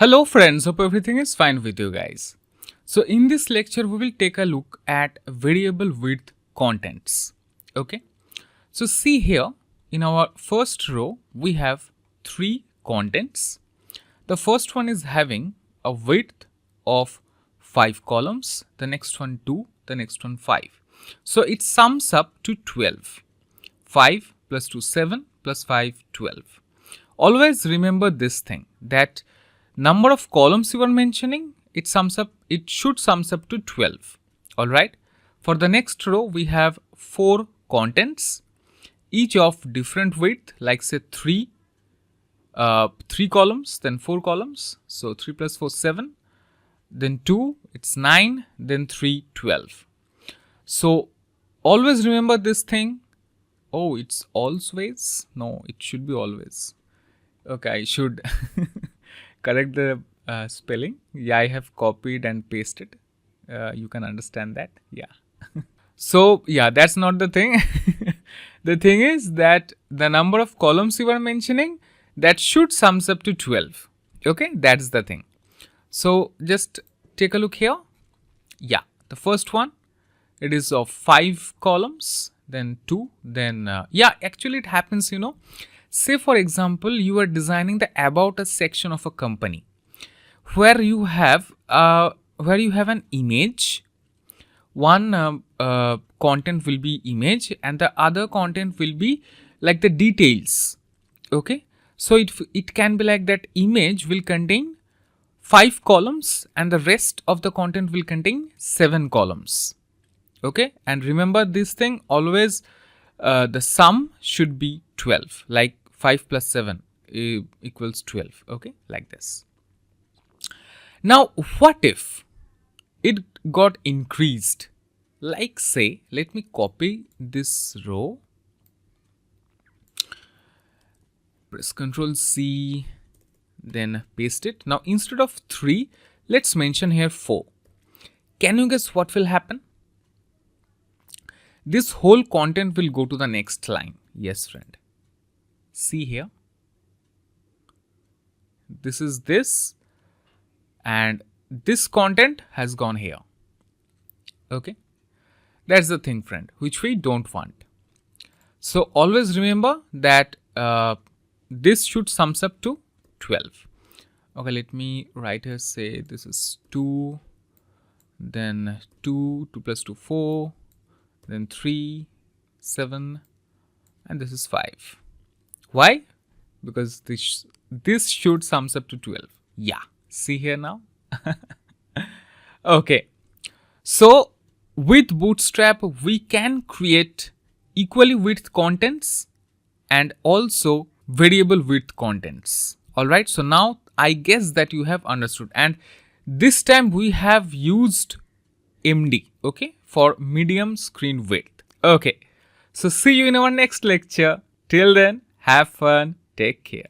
Hello friends, hope everything is fine with you guys. So in this lecture we will take a look at variable width contents. Okay. So see here in our first row we have three contents. The first one is having a width of 5 columns, the next one 2, the next one 5. So it sums up to 12. 5 plus 2 7 plus 5 12. Always remember this thing that number of columns you are mentioning, it should sums up to 12. All right. For the next row, we have 4 contents, each of different width, like say 3 columns, then 4 columns. So 3 plus 4, 7, then 2, it's 9, then 3, 12. So always remember this thing. Oh, it's always? No, it should be always. Okay, I should correct the spelling. Yeah, I have copied and pasted. You can understand that. Yeah. So, yeah, that's not the thing. The thing is that the number of columns you are mentioning, that should sums up to 12. Okay, that's the thing. So, just take a look here. Yeah, the first one, it is of 5 columns, then 2, then, yeah, actually it happens, Say for example, you are designing the about us section of a company where you have an image. One content will be image and the other content will be like the details. Okay, so it can be like that image will contain 5 columns and the rest of the content will contain 7 columns. Okay, and remember this thing, always the sum should be 12, like 5 plus 7 equals 12. Okay, like this. Now, what if it got increased? Like say, let me copy this row, press Ctrl C, then paste it. Now, instead of 3, let's mention here 4. Can you guess what will happen? This whole content will go to the next line. Yes, friend. See here. This is this. And this content has gone here. Okay. That's the thing, friend, which we don't want. So always remember that this should sums up to 12. Okay, let me write here, say this is 2, then 2 plus 2, 4, then 3, 7, and this is 5. Why? Because this should sums up to 12. Yeah, see here now. Okay, so with Bootstrap we can create equally width contents and also variable width contents. All right, so now I guess that you have understood, and this time we have used MD, okay, for medium screen width. Okay, so see you in our next lecture. Till then, have fun, take care.